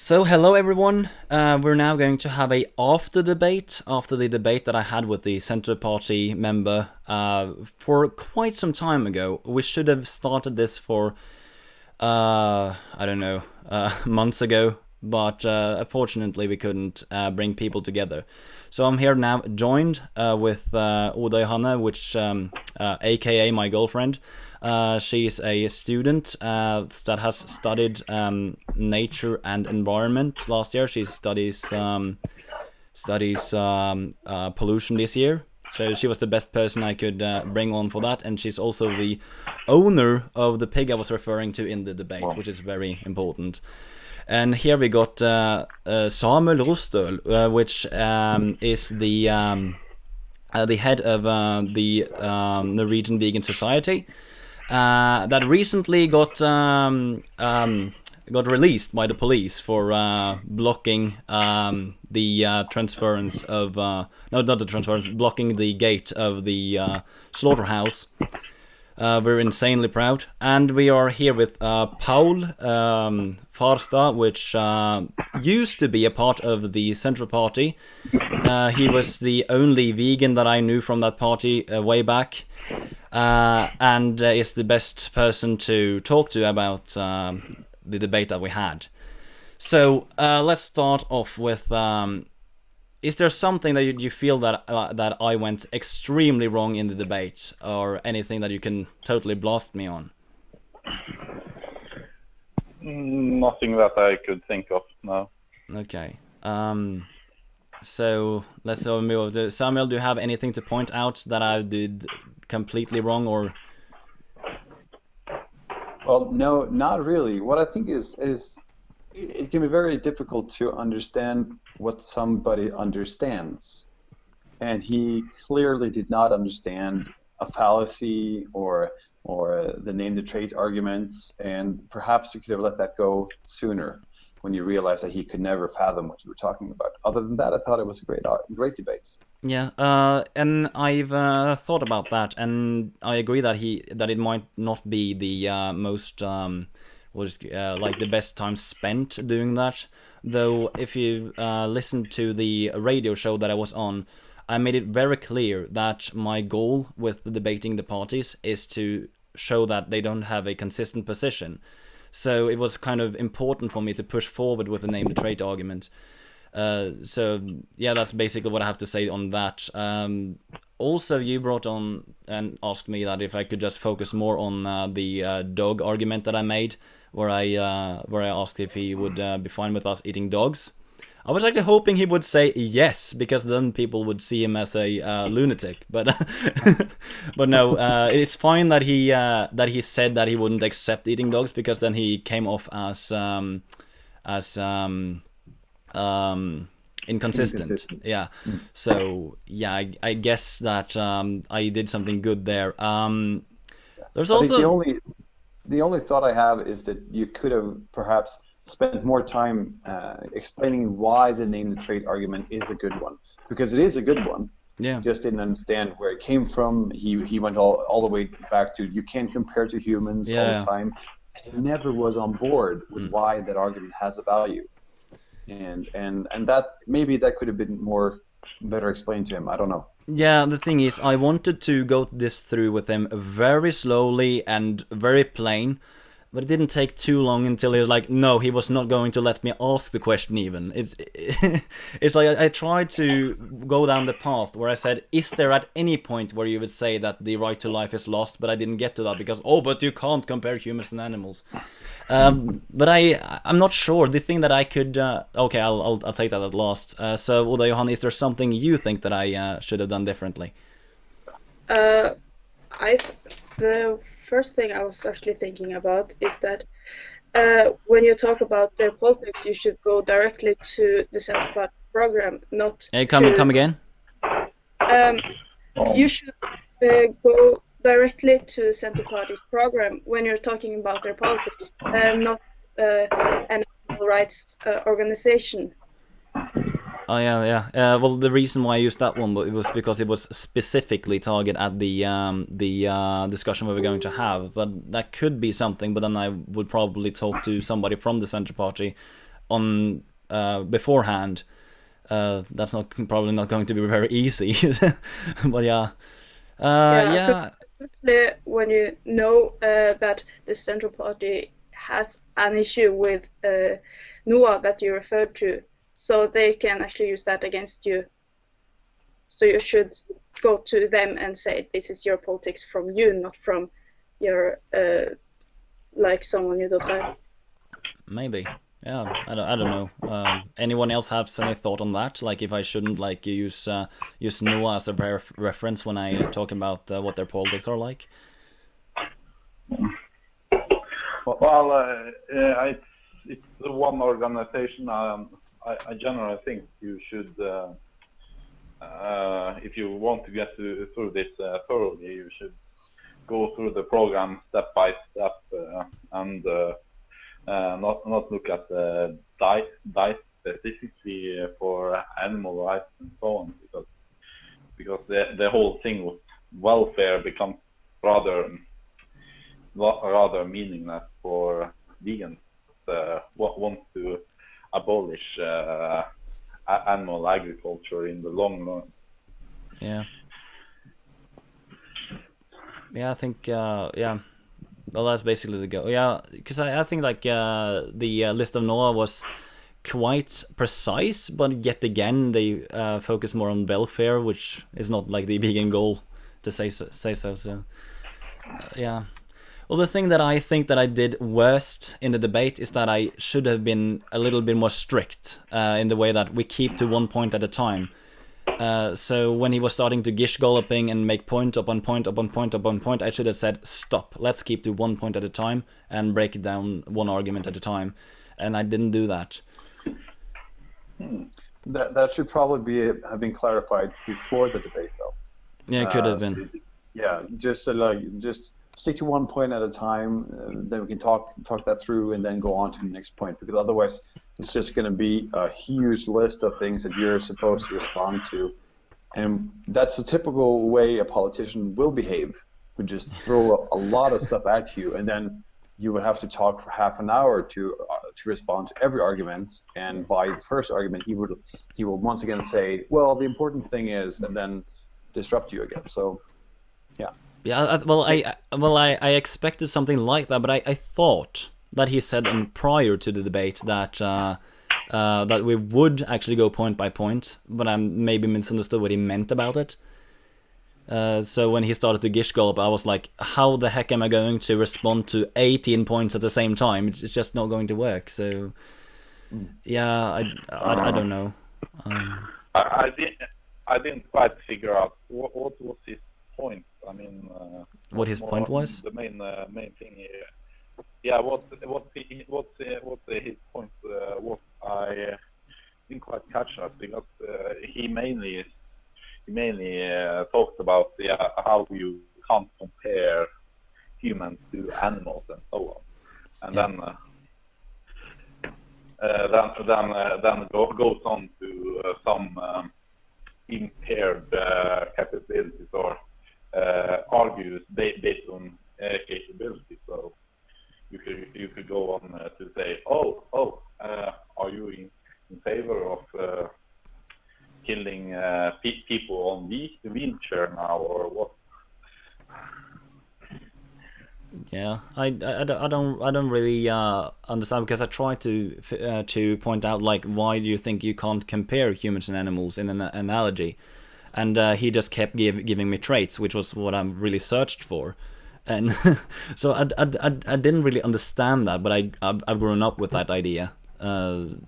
So hello everyone. We're now going to have a after debate after the debate that I had with the Centre Party member for quite some time ago. We should have started this for I don't know months ago, but unfortunately we couldn't bring people together. So I'm here now, joined with Oda Johanne, which aka my girlfriend. She's a student that has studied nature and environment last year. She studies pollution this year. So she was the best person I could bring on for that, and she's also the owner of the pig I was referring to in the debate, which is very important. And here we got Samuel Rostøl, which is the head of the Norwegian Vegan Society, that recently got released by the police for blocking the transference of no, not the transference, blocking the gate of the slaughterhouse. We're insanely proud, and we are here with Paul Farstad, which used to be a part of the Central Party. He was the only vegan that I knew from that party way back, and is the best person to talk to about the debate that we had. So let's start off with. Is there something that you feel that that I went extremely wrong in the debate, or anything that you can totally blast me on? Nothing that I could think of, no. Okay. So let's move on to Samuel. Do you have anything to point out that I did completely wrong, or? Well, no, not really. What I think is it can be very difficult to understand what somebody understands. And he clearly did not understand a fallacy or the name the trait arguments, and perhaps you could have let that go sooner when you realized that he could never fathom what you were talking about. Other than that, I thought it was a great debate. Yeah, and I've thought about that, and I agree that it might not be the most like the best time spent doing that. Though if you listen to the radio show that I was on, I made it very clear that my goal with debating the parties is to show that they don't have a consistent position. So it was kind of important for me to push forward with the name the trait argument. So yeah, that's basically what I have to say on that. Also, you brought on and asked me that if I could just focus more on the dog argument that I made, where I asked if he would be fine with us eating dogs. I was actually hoping he would say yes, because then people would see him as a lunatic. But but no, it's fine that he said that he wouldn't accept eating dogs, because then he came off as inconsistent. Yeah. So yeah, I guess that I did something good there. There's also the only thought I have is that you could have perhaps spent more time explaining why the name the trait argument is a good one, because it is a good one. Yeah. He just didn't understand where it came from. He went all the way back to you can't compare to humans all the time. And he never was on board with why that argument has a value. And that maybe that could have been better explained to him. I don't know. Yeah, the thing is, I wanted to go this through with him very slowly and very plain, but it didn't take too long until he was like, no, he was not going to let me ask the question even. It's like I tried to go down the path where I said, is there at any point where you would say that the right to life is lost? But I didn't get to that because, but you can't compare humans and animals. But I'm not sure. The thing that I could... okay, I'll take that at last. So, Oda Johanne, is there something you think that I should have done differently? The first thing I was actually thinking about is that when you talk about their politics, you should go directly to the Centre Party program, not come again? You should go directly to Centre Party's program when you're talking about their politics, and not an animal rights organization. Oh yeah. Well, the reason why I used that one was because it was specifically targeted at the discussion we were going to have. But that could be something. But then I would probably talk to somebody from the Centre Party on beforehand, that's probably not going to be very easy. But yeah, yeah. Especially when you know that the Central Party has an issue with NOA that you referred to, so they can actually use that against you. So you should go to them and say, this is your politics from you, not from your like someone you don't like. Maybe. Yeah, I don't know. Anyone else have any thought on that? Like, if I shouldn't like use NOA as a reference when I talk about what their politics are like? Well, it's one organization. I generally think you should, if you want to get through this thoroughly, you should go through the program step by step and not look at the diet specifically for animal rights and so on, because the whole thing with welfare becomes rather meaningless for vegans want to abolish animal agriculture in the long run. Yeah. Yeah, I think yeah. Well, that's basically the goal. Yeah, because I think like the list of NOA was quite precise, but yet again they focus more on welfare, which is not like the vegan goal to say so. So yeah. Well, the thing that I think that I did worst in the debate is that I should have been a little bit more strict in the way that we keep to 1 point at a time. So when he was starting to gish galloping and make point upon point upon point upon point, I should have said, stop, let's keep to 1 point at a time and break it down one argument at a time. And I didn't do that. That should probably have been clarified before the debate, though. Yeah, it could have been. Yeah, just stick to 1 point at a time, then we can talk that through and then go on to the next point, because otherwise it's just going to be a huge list of things that you're supposed to respond to. And that's a typical way a politician will behave, who just throw a lot of stuff at you, and then you would have to talk for half an hour to respond to every argument. And by the first argument, he will once again say, well, the important thing is, and then disrupt you again. So, yeah. Yeah, I expected something like that, but I thought that he said prior to the debate that that we would actually go point by point, but I maybe misunderstood what he meant about it. So when he started to gish gallop, I was like, how the heck am I going to respond to 18 points at the same time? It's just not going to work. So yeah, I don't know. I didn't quite figure out what was his point. I mean, what his point was? The main thing here. Yeah, what his point was. I didn't quite catch that, because he mainly talked about how you can't compare humans to animals and so on, and then goes on to some impaired capabilities, or argues based on capability. So you could go on to say, are you in favor of killing people on wheelchair now, or what? Yeah, I don't really understand, because I tried to point out, like, why do you think you can't compare humans and animals in an analogy, and he just kept giving me traits, which was what I'm really searched for, and so I didn't really understand that, but I've grown up with that idea. But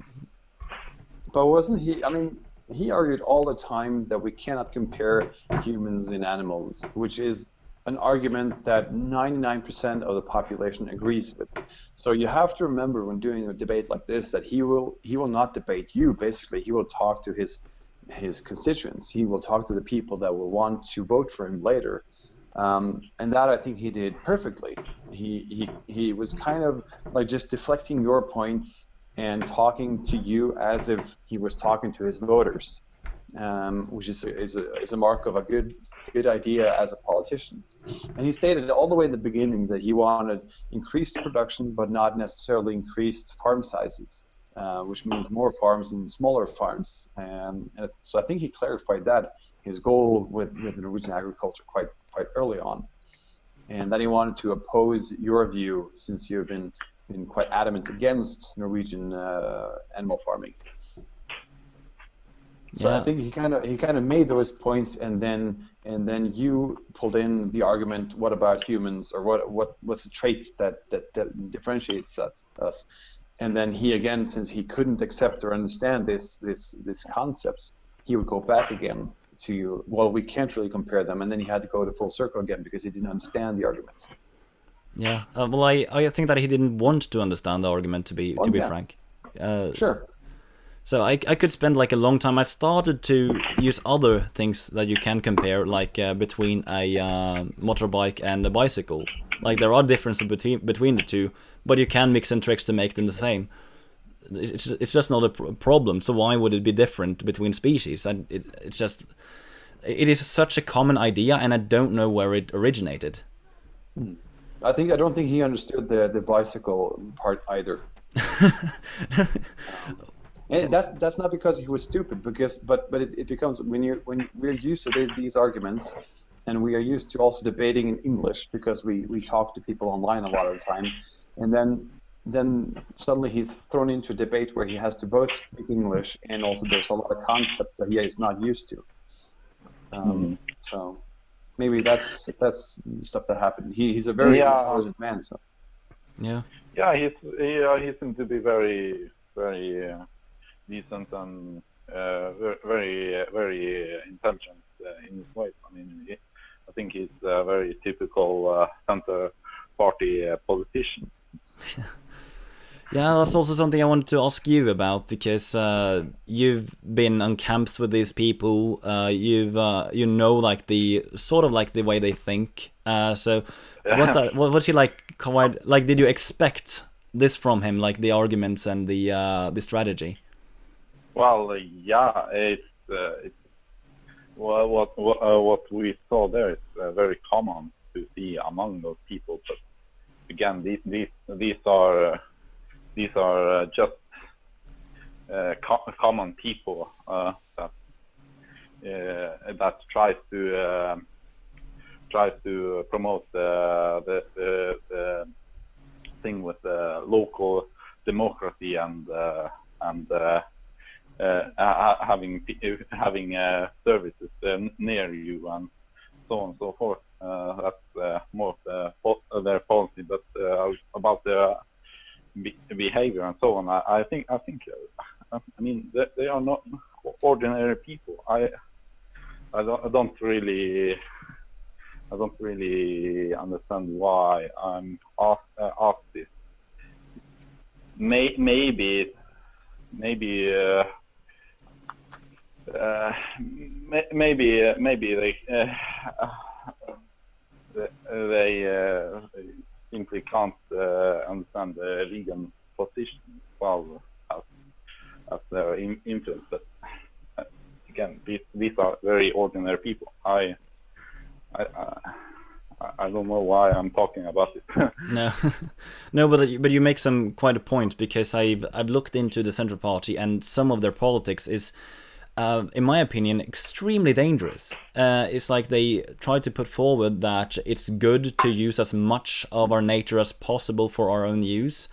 wasn't he? I mean, he argued all the time that we cannot compare humans and animals, which is an argument that 99% of the population agrees with. So you have to remember, when doing a debate like this, that he will not debate you. Basically, he will talk to his constituents. He will talk to the people that will want to vote for him later, and that I think he did perfectly. He was kind of like just deflecting your points and talking to you as if he was talking to his voters, which is a mark of a good idea as a politician. And he stated all the way at the beginning that he wanted increased production, but not necessarily increased farm sizes. which means more farms and smaller farms. And so I think he clarified that his goal with Norwegian agriculture quite early on, and that he wanted to oppose your view, since you've been quite adamant against Norwegian animal farming. So Yeah. I think he kind of made those points, and then you pulled in the argument, what about humans, or what's the traits that differentiates us? And then he, again, since he couldn't accept or understand this concept, he would go back again to, well, we can't really compare them, and then he had to go to full circle again because he didn't understand the argument. Yeah. Well, I think that he didn't want to understand the argument, to be Yeah. frank. Sure. So I could spend like a long time. I started to use other things that you can compare, like between a motorbike and a bicycle. Like there are differences between the two, but you can mix and tricks to make them the same. It's just not a problem. So why would it be different between species? And it is such a common idea, and I don't know where it originated. I don't think he understood the bicycle part either. And that's not because he was stupid, but it becomes when we're used to these arguments, and we are used to also debating in English because we talk to people online a lot of the time, and then suddenly he's thrown into a debate where he has to both speak English, and also there's a lot of concepts that he is not used to. So maybe that's stuff that happened. He's a very intelligent man, so. Yeah. Yeah, he seems to be very decent and very intelligent in his ways. I mean, I think he's a very typical center party politician. Yeah, that's also something I wanted to ask you about, because you've been on camps with these people. You know, like the sort of like the way they think. So was he like quite like? Did you expect this from him, like the arguments and the strategy? Well, yeah, it's what we saw there is very common to see among those people. But again, these are just common people that try to promote the thing with local democracy and having services near you and so on and so forth. That's more of their policy, but about the behavior and so on. I think I mean they are not ordinary people. I don't really understand why I'm asked this. Maybe they simply can't understand the vegan position well as their influence. But again, these are very ordinary people. I don't know why I'm talking about it. No, but you make quite a point, because I've looked into the Central Party, and some of their politics is, in my opinion, extremely dangerous. It's like they try to put forward that it's good to use as much of our nature as possible for our own use,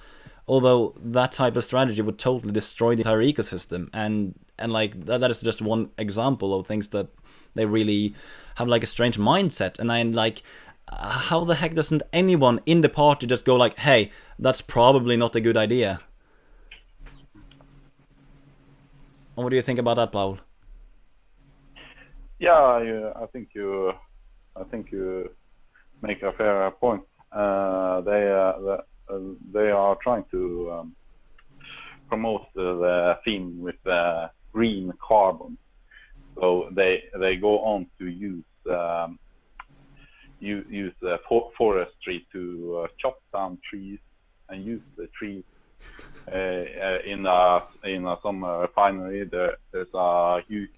although that type of strategy would totally destroy the entire ecosystem. And like that is just one example of things that they really have like a strange mindset. And I'm like, how the heck doesn't anyone in the party just go like, hey, that's probably not a good idea? What do you think about that, Paul? Yeah, I think you make a fair point. They are trying to promote the theme with green carbon. So they go on to use forestry to chop down trees and use the trees in some refinery. There's a huge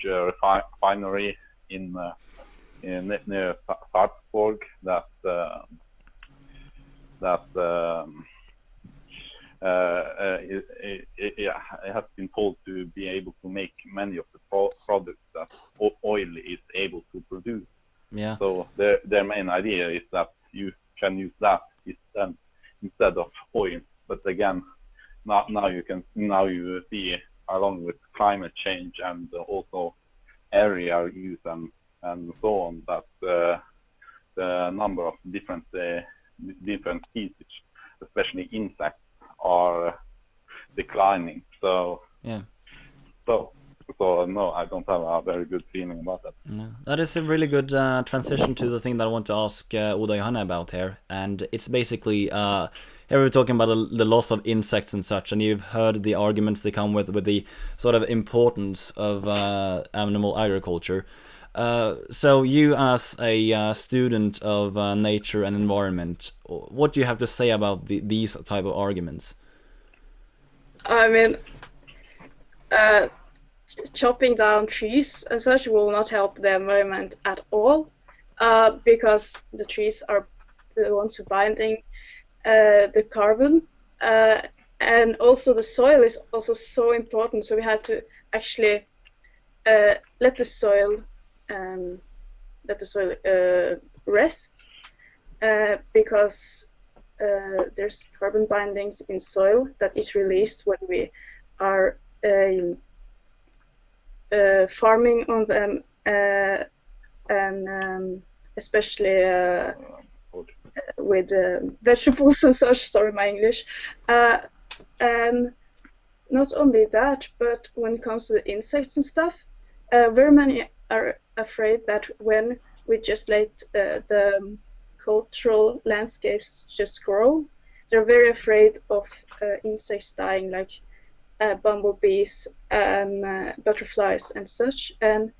refinery in near Sarpsborg that it has been told to be able to make many of the products that oil is able to produce. Yeah. So their main idea is that you can use that instead of oil. But again, now you see, along with climate change and also area use and so on, that the number of different species, especially insects, are declining. So Yeah. So no, I don't have a very good feeling about that. No. That is a really good transition to the thing that I want to ask Oda Johanne about here, and it's basically here we're talking about the loss of insects and such, and you've heard the arguments they come with the sort of importance of animal agriculture. So you, as a student of nature and environment, what do you have to say about these type of arguments? I mean, chopping down trees and such will not help the environment at all, because the trees are the ones who binding the carbon, and also the soil is also so important. So we had to actually let the soil rest, because there's carbon bindings in soil that is released when we are farming on them, and especially with vegetables and such. Sorry, my English. And not only that, but when it comes to the insects and stuff, very many are afraid that when we just let the cultural landscapes just grow, they're very afraid of insects dying, like bumblebees and butterflies and such. And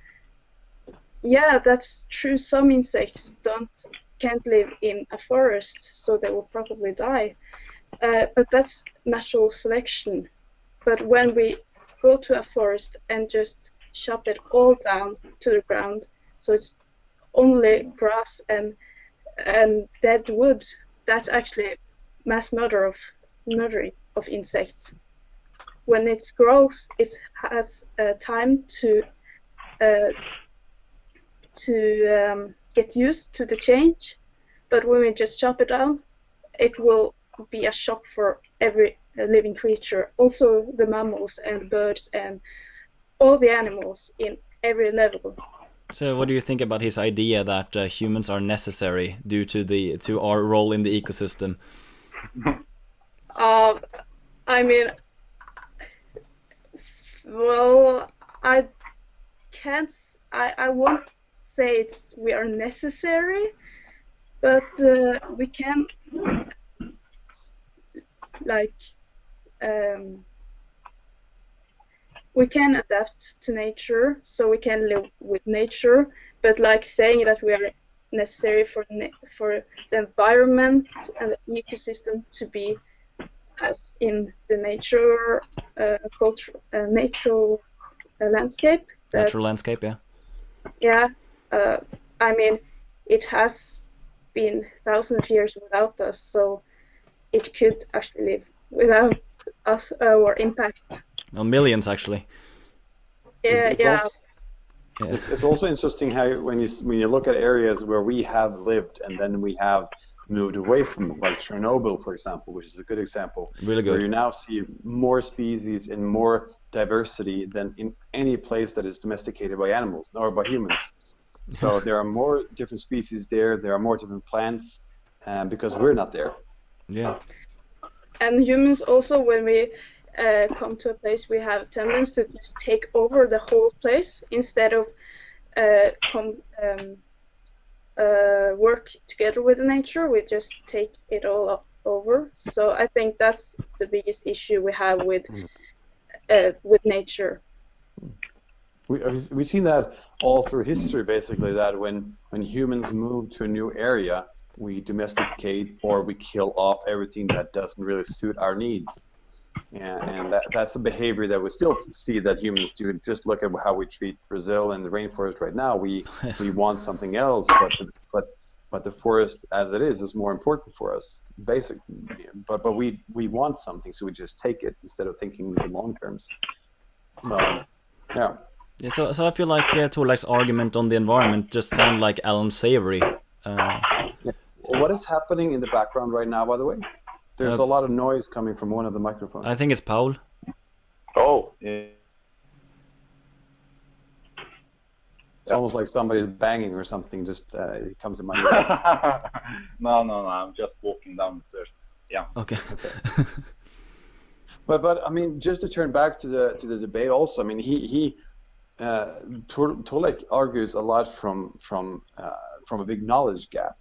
yeah, that's true. Some insects can't live in a forest, so they will probably die. But that's natural selection. But when we go to a forest and just chop it all down to the ground, so it's only grass and dead wood, that's actually mass murdering of insects. When it grows, it has time to get used to the change. But when we just chop it down, it will be a shock for every living creature, also the mammals and birds and all the animals in every level. So what do you think about his idea that humans are necessary due to our role in the ecosystem? I mean, well, I won't say we are necessary, but we can we can adapt to nature, so we can live with nature. But like saying that we are necessary for the environment and the ecosystem to be as in the natural landscape. Natural landscape, yeah. Yeah, I mean, it has been thousands of years without us, so it could actually live without us or impact. Well, millions actually. Yeah. It's also interesting how when you look at areas where we have lived and then we have moved away from, like Chernobyl, for example, which is a good example. Really good. Where you now see more species and more diversity than in any place that is domesticated by animals or by humans. So there are more different species there. There are more different plants, because we're not there. Yeah. And humans also, when we come to a place, we have a tendency to just take over the whole place instead of work together with nature. We just take it all over. So I think that's the biggest issue we have with nature. We've seen that all through history, basically, that when humans move to a new area, we domesticate or we kill off everything that doesn't really suit our needs. And that's a behavior that we still see that humans do. Just look at how we treat Brazil and the rainforest right now. We want something else, but but the forest as it is more important for us, basically. But we want something, so we just take it instead of thinking the long terms. So yeah. Yeah, so I feel like Torleik's argument on the environment just sound like Alan Savory. Yeah. What is happening in the background right now, by the way? There's a lot of noise coming from one of the microphones. I think it's Paul. Oh, yeah. It's almost like somebody's banging or something. Just it comes in my ear. No. I'm just walking downstairs. Yeah. Okay. But I mean, just to turn back to the debate. Also, I mean, Torleik argues a lot from a big knowledge gap,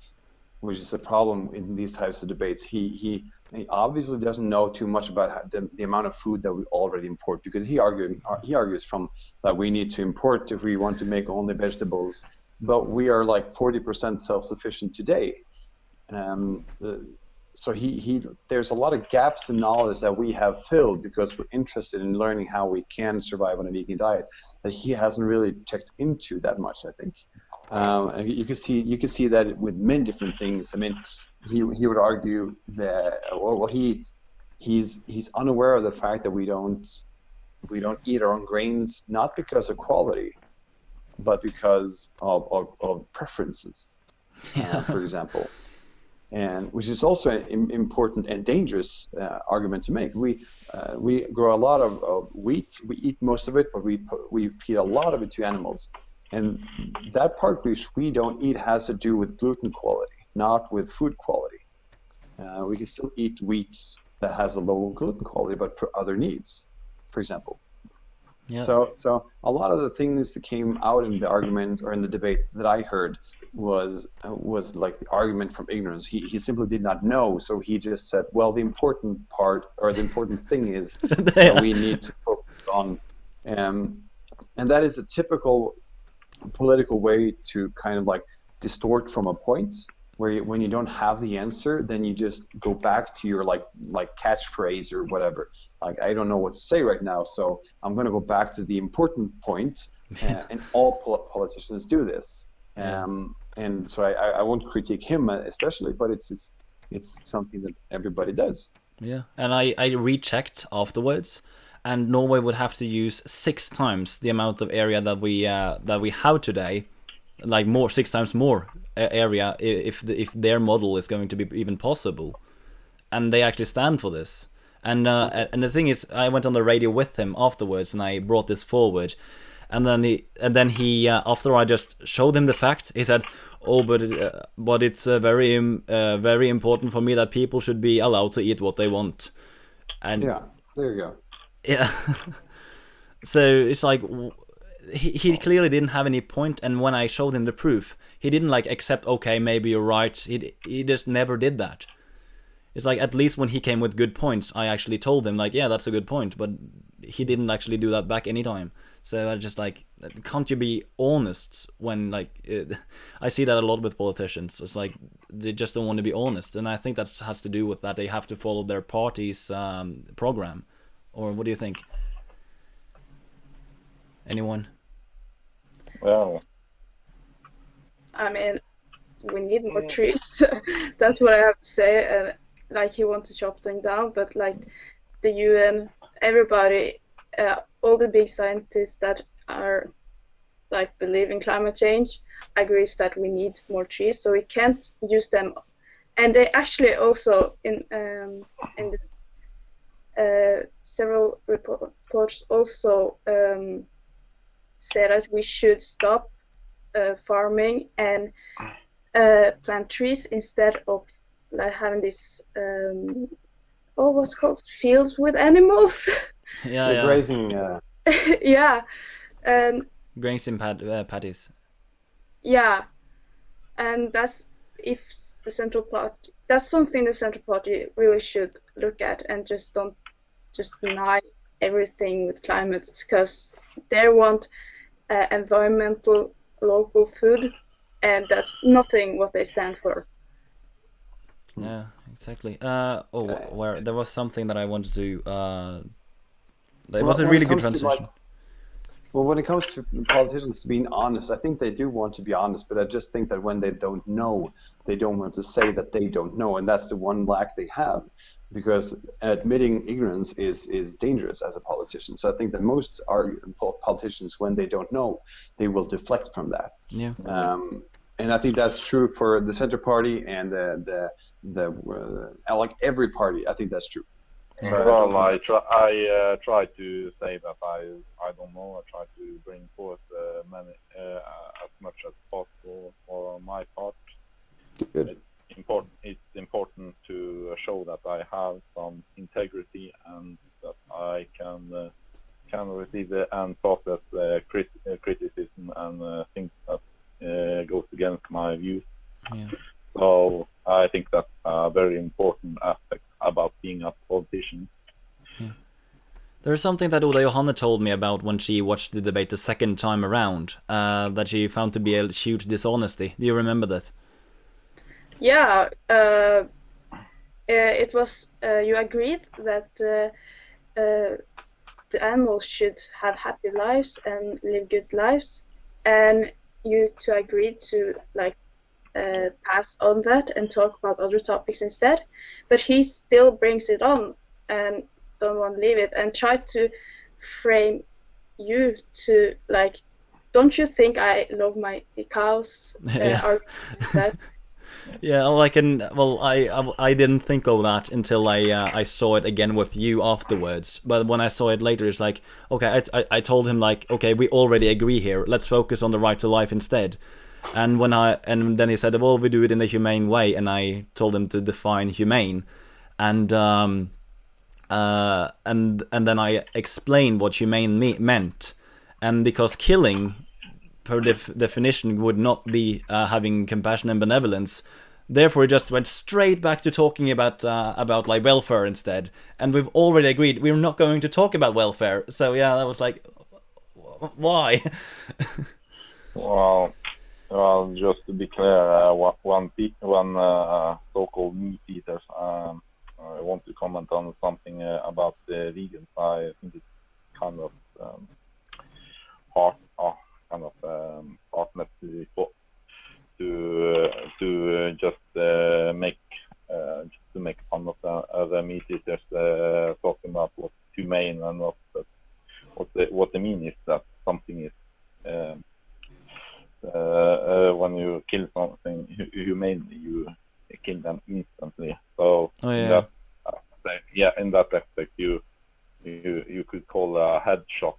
which is a problem in these types of debates. He obviously doesn't know too much about the amount of food that we already import, because he argues from that we need to import if we want to make only vegetables, but we are like 40% self-sufficient today. So there's a lot of gaps in knowledge that we have filled because we're interested in learning how we can survive on a vegan diet that he hasn't really checked into that much, I think. And you can see that with many different things. I mean, he would argue that he's unaware of the fact that we don't eat our own grains, not because of quality, but because of preferences, for example. And which is also an important and dangerous argument to make. We grow a lot of wheat. We eat most of it, but we feed a lot of it to animals. And that part which we don't eat has to do with gluten quality, not with food quality. We can still eat wheat that has a low gluten quality, but for other needs, for example. Yeah. So a lot of the things that came out in the argument or in the debate that I heard was like the argument from ignorance. He simply did not know, so he just said, well, the important part or the important thing is that we need to focus on, and that is a typical political way to kind of like distort from a point where when you don't have the answer, then you just go back to your like catchphrase or whatever. Like, I don't know what to say right now, so I'm going to go back to the important point, and all politicians do this. And so I won't critique him especially, but it's something that everybody does. Yeah, and I rechecked afterwards, and Norway would have to use 6 times the amount of area that we have today, like 6 times more area if their model is going to be even possible, and they actually stand for this. And the thing is, I went on the radio with him afterwards, and I brought this forward. And then he after I just showed him the fact, he said, "Oh, but it's very important for me that people should be allowed to eat what they want." And yeah, there you go. Yeah. So it's like he clearly didn't have any point, and when I showed him the proof, he didn't like accept. Okay, maybe you're right. He just never did that. It's like, at least when he came with good points, I actually told him like, yeah, that's a good point, but he didn't actually do that back anytime. So I just like, can't you be honest when like I see that a lot with politicians. It's like they just don't want to be honest, and I think that has to do with that they have to follow their party's program. Or what do you think? Anyone? Well, I mean, we need more trees. That's what I have to say. And like, you want to chop them down, but like the UN, everybody, all the big scientists that are like believe in climate change agrees that we need more trees, so we can't use them. And they actually also in the several reports also say that we should stop farming and plant trees instead of like having this what's called fields with animals. Yeah. Grazing. Yeah, and grazing paddies. Yeah, and that's that's something the Central Party really should look at, and just don't deny everything with climate, because they want environmental local food, and that's nothing what they stand for. Yeah, exactly. Where there was something that I wanted to. There was a really good transition. Well, when it comes to politicians being honest, I think they do want to be honest, but I just think that when they don't know, they don't want to say that they don't know, and that's the one lack they have, because admitting ignorance is dangerous as a politician. So I think that most politicians, when they don't know, they will deflect from that. Yeah. And I think that's true for the Center Party and like every party. I think that's true. So well, I try to say that I don't know. I try to bring forth many as much as possible for my part. Good. It's important to show that I have some integrity and that I can receive and process criticism and things that goes against my views. Yeah. So I think that's a very important aspect about being a politician. Yeah. There's something that Oda Johanne told me about when she watched the debate the second time around, that she found to be a huge dishonesty. Do you remember that? Yeah, it was, you agreed that the animals should have happy lives and live good lives, and you two agreed to like pass on that and talk about other topics instead, but he still brings it on and don't want to leave it and try to frame you to like, don't you think I love my cows? Yeah. That. Yeah, like, I didn't think of that until I saw it again with you afterwards. But when I saw it later, it's like, okay, I told him like, okay, we already agree here. Let's focus on the right to life instead. And then he said, well, we do it in a humane way, and I told him to define humane, and then I explained what humane meant, and because killing, per definition, would not be having compassion and benevolence. Therefore, it just went straight back to talking about like welfare instead, and we've already agreed we're not going to talk about welfare. So yeah, that was like, why? Well, just to be clear, one so-called meat eaters. I want to comment on something about the vegans. I think it's kind of heartless to just make fun of the meat eaters, talking about what's humane and what they mean is that something is. When you kill something humanely, you kill them instantly. So in that aspect, you could call a headshot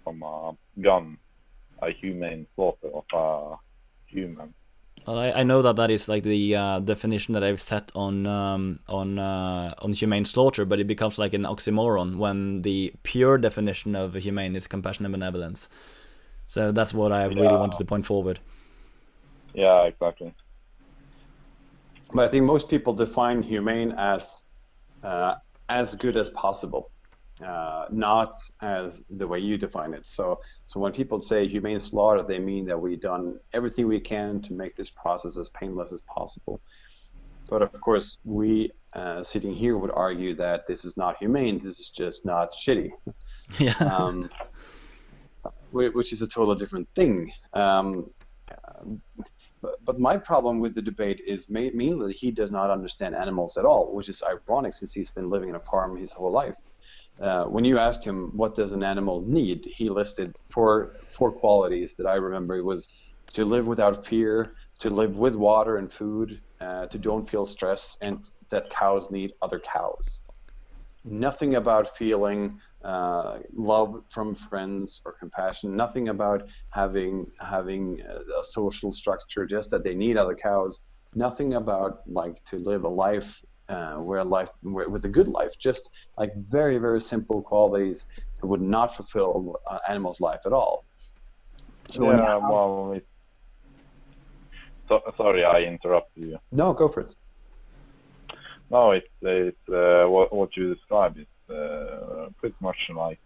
from a gun a humane slaughter of a human. Well, I know that is like the definition that I've set on humane slaughter, but it becomes like an oxymoron when the pure definition of humane is compassion and benevolence. So that's what I really wanted to point forward. Yeah, exactly. But I think most people define humane as good as possible, not as the way you define it. So when people say humane slaughter, they mean that we've done everything we can to make this process as painless as possible. But of course, we sitting here would argue that this is not humane. This is just not shitty. Yeah. Which is a totally different thing. But my problem with the debate is mainly that he does not understand animals at all, which is ironic since he's been living in a farm his whole life. When you asked him what does an animal need, he listed four qualities that I remember. It was to live without fear, to live with water and food, to don't feel stress, and that cows need other cows. Nothing about feeling love from friends or compassion. Nothing about having a social structure. Just that they need other cows. Nothing about like to live a life with a good life. Just like very, very simple qualities that would not fulfill animal's life at all. So sorry, I interrupted you. No, go for it. No, it's what you described is pretty much like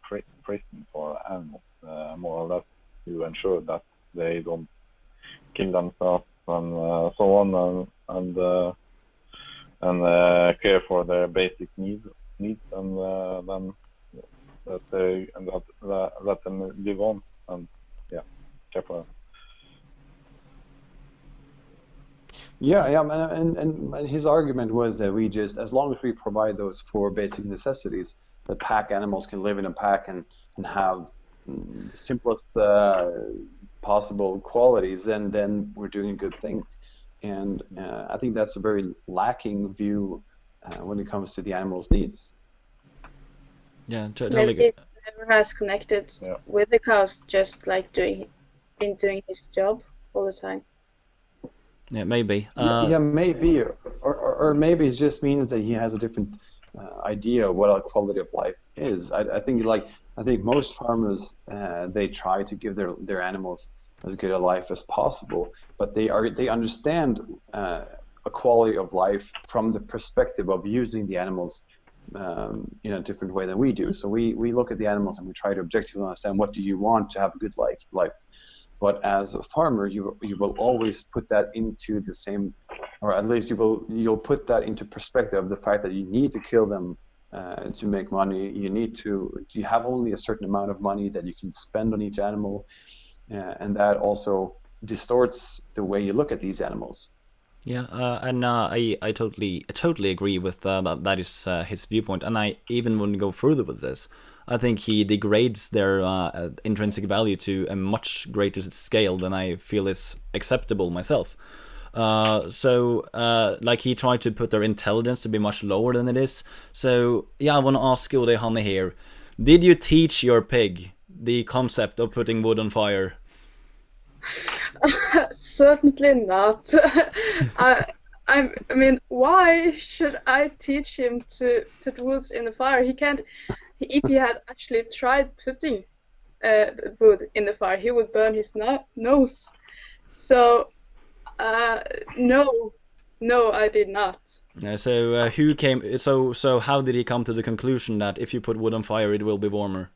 prison for animals, more or less, to ensure that they don't kill themselves and so on, and care for their basic needs, and then that live on and care for them. Yeah, and his argument was that we just, as long as we provide those 4 basic necessities, that pack animals can live in a pack and have the simplest possible qualities, then we're doing a good thing. And I think that's a very lacking view when it comes to the animal's needs. Yeah, Maybe totally. he never has connected with the cows, just like been doing his job all the time. Yeah, maybe. Yeah, maybe, or maybe it just means that he has a different idea of what a quality of life is. I think most farmers they try to give their animals as good a life as possible, but they understand a quality of life from the perspective of using the animals in a different way than we do. So we look at the animals and we try to objectively understand, what do you want to have a good life. But as a farmer, you will always put that into the same, or at least you'll put that into perspective, the fact that you need to kill them to make money. You have only a certain amount of money that you can spend on each animal, and that also distorts the way you look at these animals. Yeah, and I totally agree with that. That is his viewpoint, and I even want to go further with this. I think he degrades their intrinsic value to a much greater scale than I feel is acceptable myself. Like he tried to put their intelligence to be much lower than it is. So yeah, I want to ask Oda Johanne here: did you teach your pig the concept of putting wood on fire? Certainly not. I mean, why should I teach him to put wood in the fire? He can't. If he had actually tried putting the wood in the fire, he would burn his nose. So, no, I did not. Who came? So how did he come to the conclusion that if you put wood on fire, it will be warmer?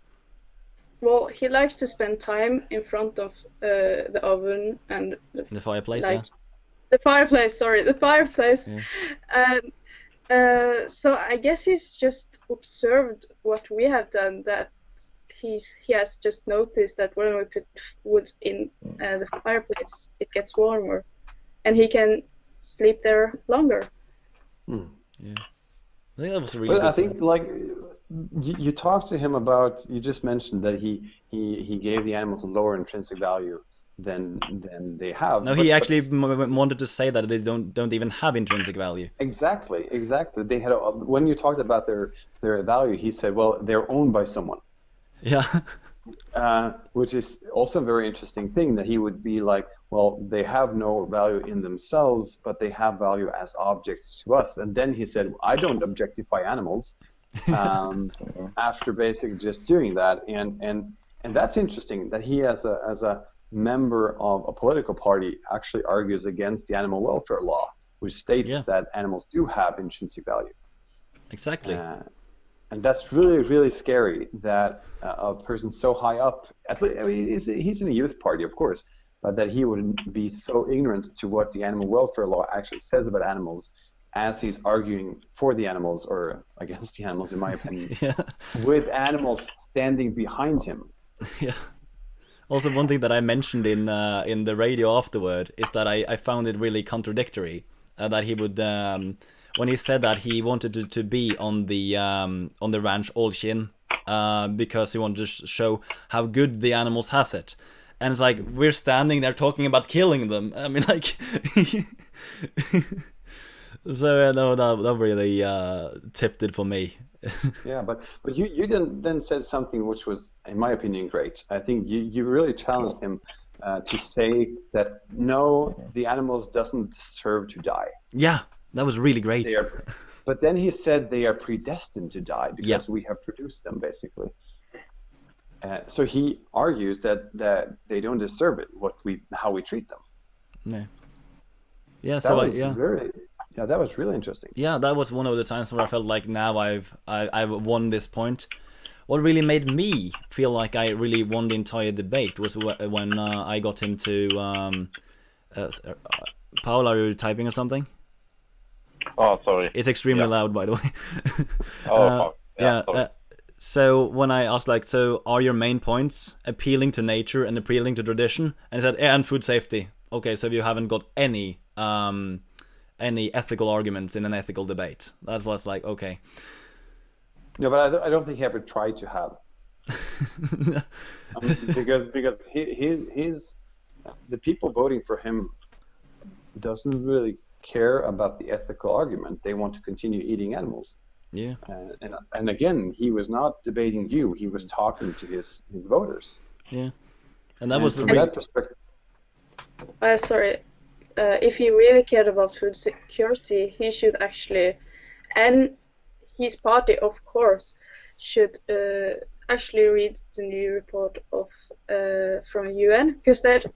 Well, he likes to spend time in front of the oven and The fireplace, like, the fireplace. Sorry, the fireplace. Yeah. And so I guess he's just observed what we have done. That he has just noticed that when we put wood in the fireplace, it gets warmer, and he can sleep there longer. Yeah, I think that was a really. But good I think point. like you talked to him about. You just mentioned that he gave the animals a lower intrinsic value than they have. No, he actually wanted to say that they don't even have intrinsic value. Exactly. They had when you talked about their value, he said, well, they're owned by someone. Yeah. Which is also a very interesting thing, that he would be like, well, they have no value in themselves, but they have value as objects to us. And then he said, I don't objectify animals, after basically just doing that. And that's interesting that he, as a member of a political party, actually argues against the animal welfare law, which states that animals do have intrinsic value. Exactly. And that's really, really scary that a person so high up, at least, I mean, he's in a youth party, of course, but that he would be so ignorant to what the animal welfare law actually says about animals, as he's arguing for the animals, or against the animals, in my opinion, with animals standing behind him. Yeah. Also, one thing that I mentioned in the radio afterward is that I found it really contradictory that he would. When he said that he wanted to be on the ranch Olkin because he wanted to show how good the animals has it, and it's like we're standing there talking about killing them. I mean, like, so no, that really tipped it for me. Yeah, but you then said something which was, in my opinion, great. I think you really challenged him to say that no, the animals doesn't deserve to die. Yeah. That was really great. But then he said they are predestined to die because we have produced them, basically. So he argues that they don't deserve it, how we treat them. Yeah. Yeah. That was really interesting. Yeah, that was one of the times where I felt like now I've won this point. What really made me feel like I really won the entire debate was when I got him to. Paul, are you typing or something? Oh, sorry. It's extremely loud, by the way. Oh, fuck. Yeah, So when I asked, like, so are your main points appealing to nature and appealing to tradition? And he said, yeah, and food safety. Okay, so you haven't got any ethical arguments in an ethical debate. That's what's like, okay. No, but I don't think he ever tried to have. Because the people voting for him doesn't really care about the ethical argument. They want to continue eating animals. Yeah. And again, he was not debating you. He was talking to his voters. Yeah. And that was the from that perspective. Sorry. If he really cared about food security, he should actually, and his party, of course, should actually read the new report of from UN, because that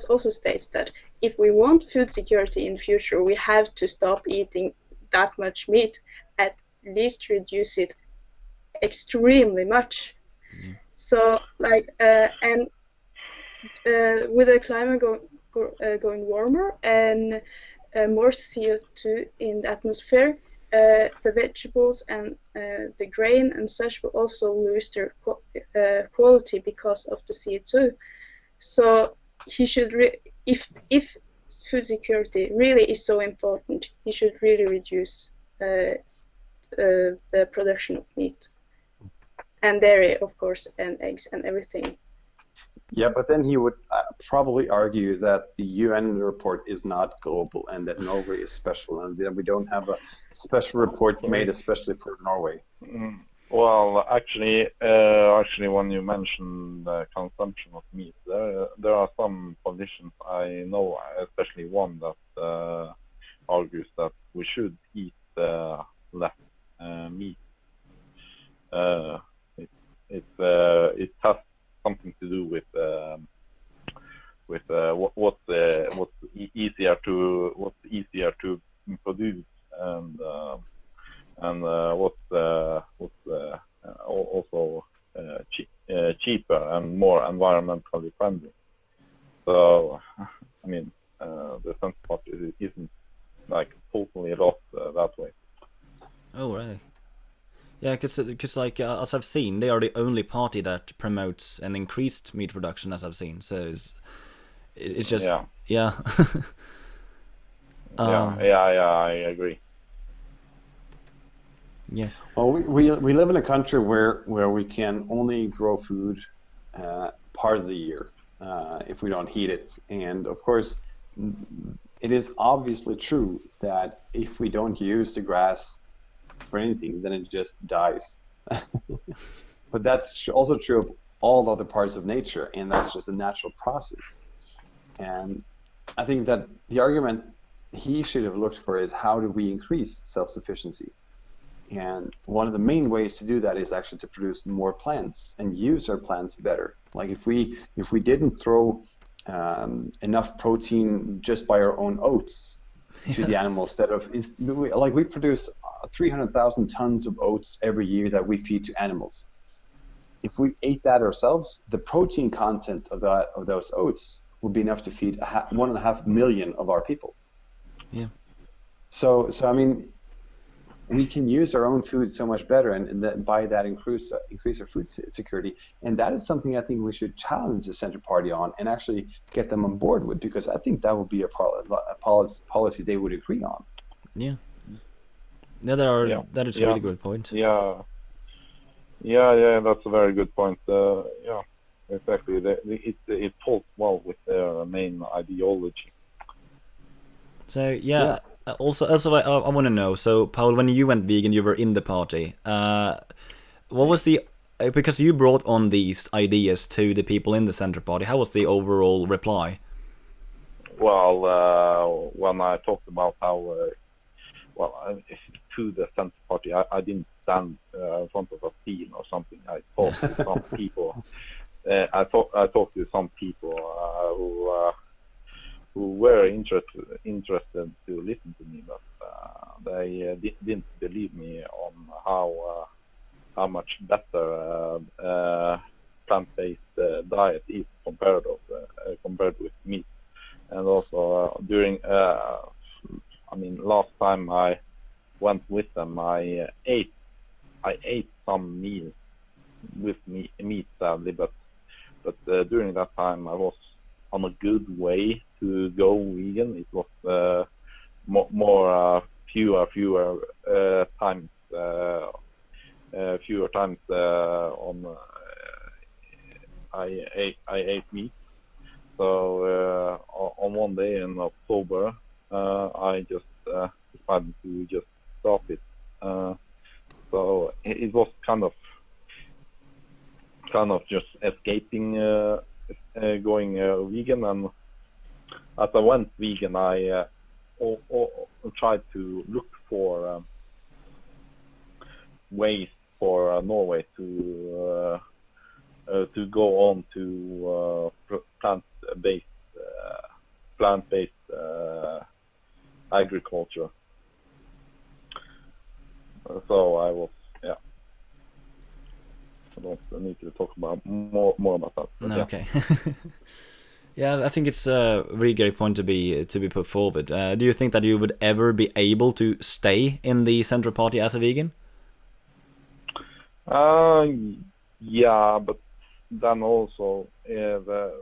also states that if we want food security in the future, we have to stop eating that much meat, at least reduce it extremely much. Yeah. So, like, and with the climate going warmer and more CO2 in the atmosphere, the vegetables and the grain and such will also lose their quality because of the CO2. So he should, if food security really is so important, he should really reduce the production of meat and dairy, of course, and eggs and everything. Yeah, but then he would probably argue that the UN report is not global and that Norway is special and that we don't have a special report made especially for Norway. Well, actually, when you mention the consumption of meat, there are some politicians I know, especially one that argues that we should eat less meat. It has something to do with what's easier to produce and what's also cheaper and more environmentally friendly. So I mean, the Centre Party isn't like totally lost that way. Oh, right. Yeah, because like as I've seen, they are the only party that promotes an increased meat production, as I've seen. So it's just yeah. Yeah. I agree. Yeah. Well, we live in a country where we can only grow food part of the year if we don't heat it, and of course, it is obviously true that if we don't use the grass for anything, then it just dies. But that's also true of all other parts of nature, and that's just a natural process. And I think that the argument he should have looked for is how do we increase self-sufficiency? And one of the main ways to do that is actually to produce more plants and use our plants better. Like if we didn't throw enough protein just by our own oats to the animals, instead of like we produce 300,000 tons of oats every year that we feed to animals. If we ate that ourselves, the protein content of those oats would be enough to feed 1.5 million of our people. Yeah. So I mean, we can use our own food so much better, and by that increase our food security. And that is something I think we should challenge the Centre Party on and actually get them on board with, because I think that would be a policy they would agree on. Yeah. Yeah, that is a really good point. Yeah, that's a very good point. Yeah, exactly. It falls well with their main ideology. So yeah. Also, I want to know. So, Paul, when you went vegan, you were in the party. What was the because you brought on these ideas to the people in the Centre Party? How was the overall reply? Well, when I talked about how to the Centre Party, I didn't stand in front of a scene or something. I talked to some people. I talked to some people who were interested to listen to me, but they didn't believe me on how much better plant-based diet is compared with meat. And also during last time I went with them, I ate some meals with meat sadly, but during that time I was on a good way to go vegan. It was fewer times on I ate meat. So on one day in October, I just decided to just stop it. So it was kind of just escaping going vegan, and as I went vegan, I tried to look for ways for Norway to go on to plant-based agriculture. So I was, yeah. I don't need to talk about more about that. No, yeah. okay. Yeah, I think it's a really great point to be put forward. Do you think that you would ever be able to stay in the Central Party as a vegan? Yeah, but then also, the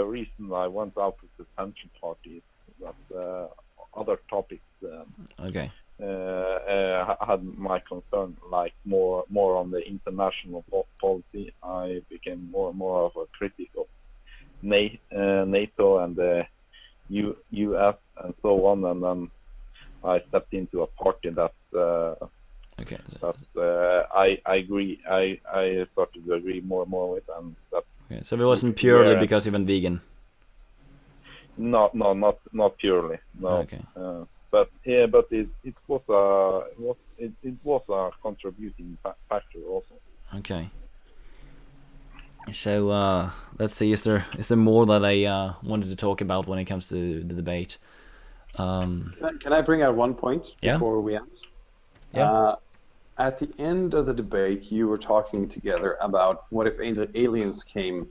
reason I went out with the Central Party is that other topics Okay. had my concern, like more on the international policy. I became more of a critic of NATO and the US and so on, and then I stepped into a party that Okay. I agree. I started to agree more with, and that. Okay. So it wasn't purely because you went vegan. Not purely. No. Okay. But it was a contributing factor also. Okay. So let's see. Is there more that I wanted to talk about when it comes to the debate? Can I bring out one point before we end? Yeah. At the end of the debate, you were talking together about what if aliens came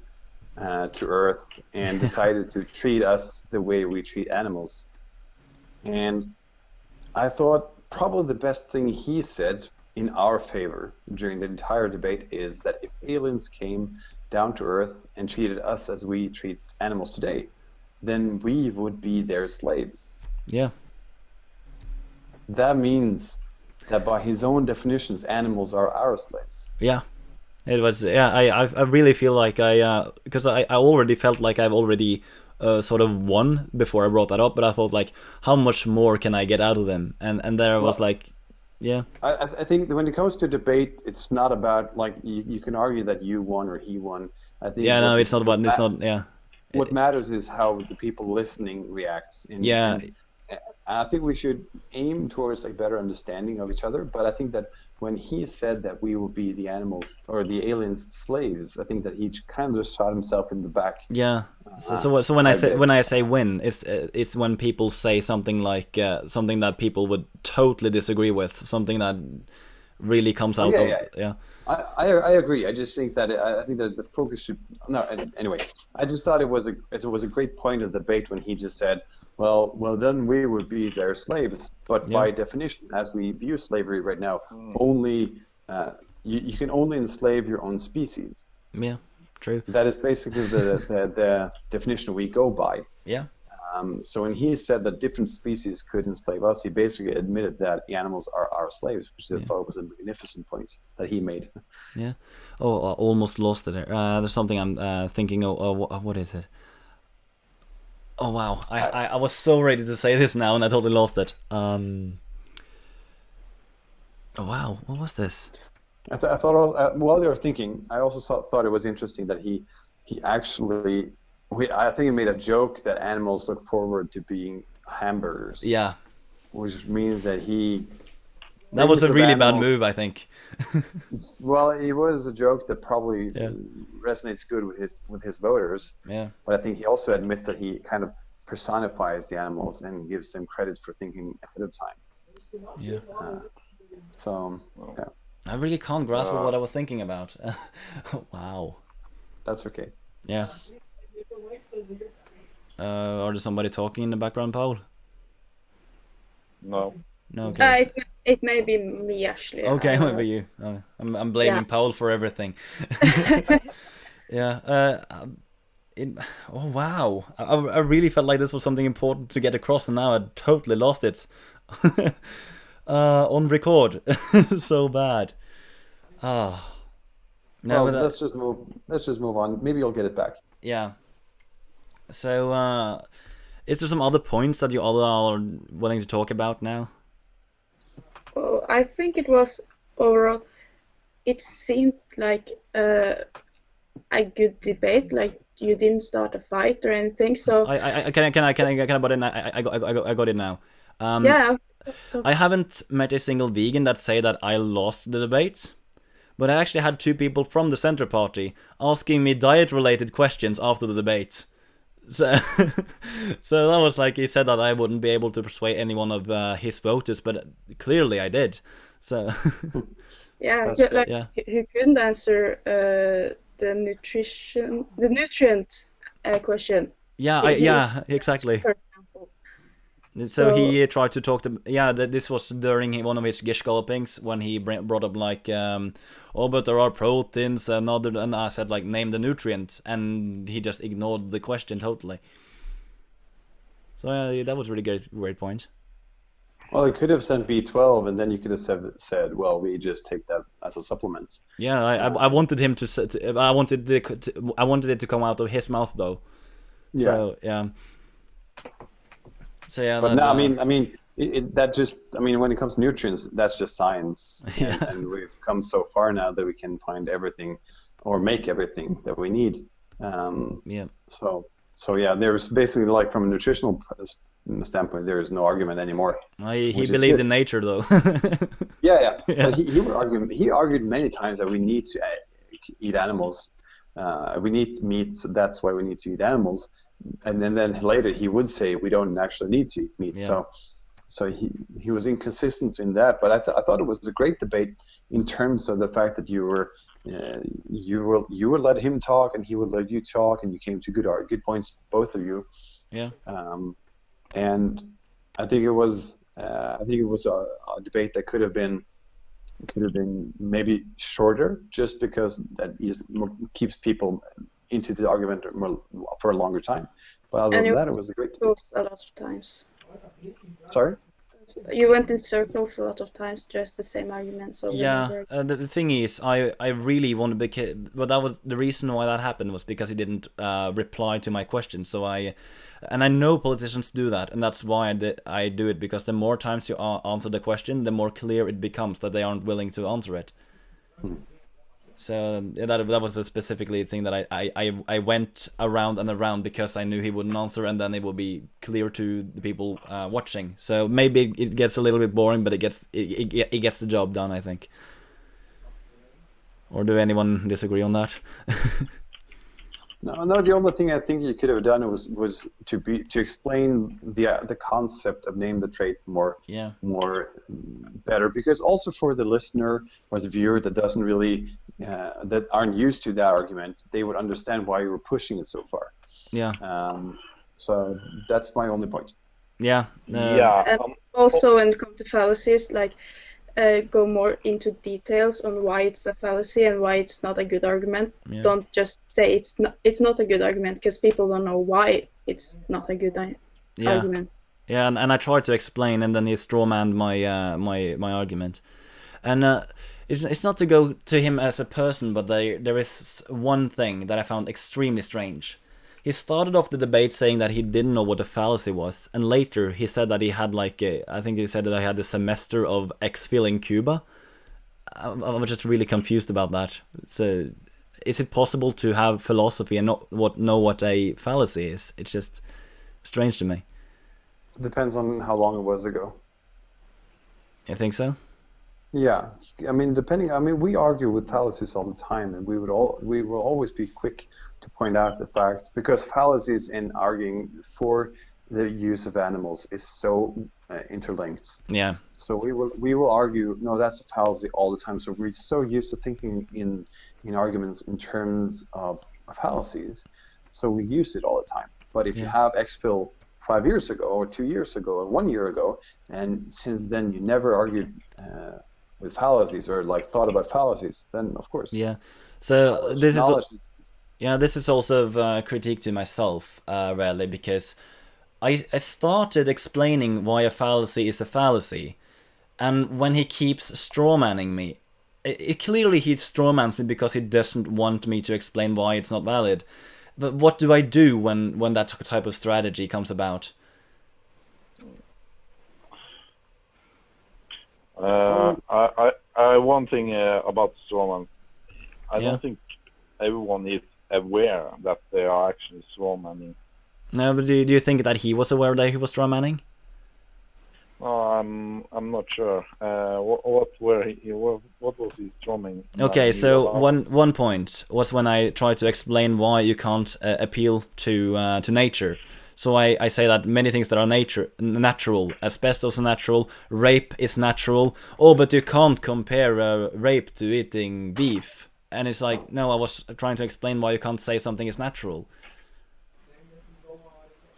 to Earth and decided to treat us the way we treat animals. And I thought probably the best thing he said in our favor during the entire debate is that if aliens came down to Earth and treated us as we treat animals today, then we would be their slaves. Yeah. That means that by his own definitions, animals are our slaves. Yeah. It was, yeah, I really feel like because I already felt like I've already sort of won before I brought that up, but I thought like, how much more can I get out of them? And there I was like, yeah. I think that when it comes to debate, it's not about like you can argue that you won or he won. I think yeah, no, it's not about, it's not, yeah. What matters is how the people listening reacts. Yeah. I think we should aim towards a better understanding of each other, but I think that when he said that we will be the animals or the aliens' slaves, I think that he kind of shot himself in the back. Yeah. So when I say win, it's when people say something like something that people would totally disagree with, something that really comes out of yeah. I agree. I just think that I think that the focus should no. Anyway, I just thought it was a great point of the debate when he just said, well, then we would be their slaves. But by definition, as we view slavery right now, only you can only enslave your own species. Yeah, true. That is basically the definition we go by. Yeah. So when he said that different species could enslave us, he basically admitted that the animals are our slaves, which I thought was a magnificent point that he made. Yeah. Oh, I almost lost it there. There's something I'm thinking. What is it? Oh wow! I was so ready to say this now, and I totally lost it. Oh wow! What was this? I thought also, while you were thinking, I also thought it was interesting that he actually. I think he made a joke that animals look forward to being hamburgers. Yeah. Which means that he... That was a really bad move, I think. Well, it was a joke that probably resonates good with his voters. Yeah. But I think he also admits that he kind of personifies the animals and gives them credit for thinking ahead of time. Yeah. Yeah. I really can't grasp what I was thinking about. Wow. That's okay. Yeah. Are there somebody talking in the background, Paul? No. No, okay. It may be me actually. Okay, maybe you. I'm blaming Paul for everything. Yeah. Oh wow! I really felt like this was something important to get across, and now I totally lost it. On record, so bad. Ah. No, Well, but let's just move. Let's just move on. Maybe you'll get it back. yeah. So, is there some other points that you all are willing to talk about now? Well, I think it was overall. It seemed like a good debate. Like you didn't start a fight or anything. So I can I butt in? I got it now. yeah. I haven't met a single vegan that say that I lost the debate, but I actually had two people from the Center Party asking me diet-related questions after the debate. So, so that was like he said that I wouldn't be able to persuade any one of his voters, but clearly I did. So, Yeah, That's yeah. who couldn't answer the nutrient question. Yeah, yeah, exactly. For example. So he tried to talk to this was during one of his gish gallopings when he brought up like oh, but there are proteins and other, and I said like name the nutrients, and he just ignored the question totally. So that was really great point. Well, it could have sent B12, and then you could have said, well, we just take that as a supplement. Yeah, I wanted him to I wanted it to come out of his mouth though. Yeah. So yeah. So yeah, But no, I mean, when it comes to nutrients, that's just science, Yeah. and we've come so far now that we can find everything, or make everything that we need. Yeah. So yeah, there's basically like from a nutritional standpoint, there is no argument anymore. He believed in nature though. Yeah. Yeah. But he argued many times that we need to eat animals. We need meat, so that's why we need to eat animals. And then later he would say we don't actually need to eat meat. Yeah. So he was inconsistent in that. But I thought it was a great debate in terms of the fact that you would let him talk and he would let you talk, and you came to good points, both of you. Yeah. And I think it was a debate that could have been maybe shorter, just because that keeps people into the argument for a longer time. But other than that, it was a great debate. A lot of times. Sorry? You went in circles a lot of times, just the same arguments over Yeah, the thing is, I really want to but that was the reason why that happened, was because he didn't reply to my question. So I know politicians do that, and that's why I do it, because the more times you answer the question, the more clear it becomes that they aren't willing to answer it. So that was the specifically thing that I went around and around, because I knew he wouldn't answer, and then it will be clear to the people watching. So maybe it gets a little bit boring, but it gets the job done, I think. Or do anyone disagree on that? No. The only thing I think you could have done was to explain the concept of name the trait more better, because also for the listener or the viewer that doesn't really that aren't used to that argument, they would understand why you were pushing it so far. Yeah. So that's my only point. Yeah. And also when it comes to fallacies, like go more into details on why it's a fallacy and why it's not a good argument. Yeah. Don't just say it's not a good argument, because people don't know why it's not a good argument. Yeah, and I tried to explain, and then he strawmanned my argument. And it's not to go to him as a person, but there is one thing that I found extremely strange. He started off the debate saying that he didn't know what a fallacy was, and later he said that he had I think he said that I had a semester of exfil in Cuba. I'm just really confused about that. So, is it possible to have philosophy and not know what a fallacy is? It's just strange to me. Depends on how long it was ago. You think so? Yeah, I mean, we argue with fallacies all the time, and we will always be quick to point out the fact, because fallacies in arguing for the use of animals is so interlinked. Yeah. So we will argue, no, that's a fallacy all the time. So we're so used to thinking in arguments in terms of fallacies, so we use it all the time. But if you have exfil 5 years ago, or 2 years ago, or 1 year ago, and since then you never argued with fallacies or like thought about fallacies, then of course. Yeah. So this is knowledge. yeah, this is also a critique to myself, really, because I started explaining why a fallacy is a fallacy, and when he keeps strawmanning me, it clearly he strawmans me because he doesn't want me to explain why it's not valid. But what do I do when that type of strategy comes about? One thing about strawman, I don't think everyone is aware that they are actually strawmanning. No, but do you think that he was aware that he was strawmanning? I'm not sure. What was he strawmanning? Okay, so one point was when I tried to explain why you can't appeal to nature. So I say that many things that are natural, asbestos is natural, rape is natural. Oh, but you can't compare rape to eating beef. And it's like, no, I was trying to explain why you can't say something is natural.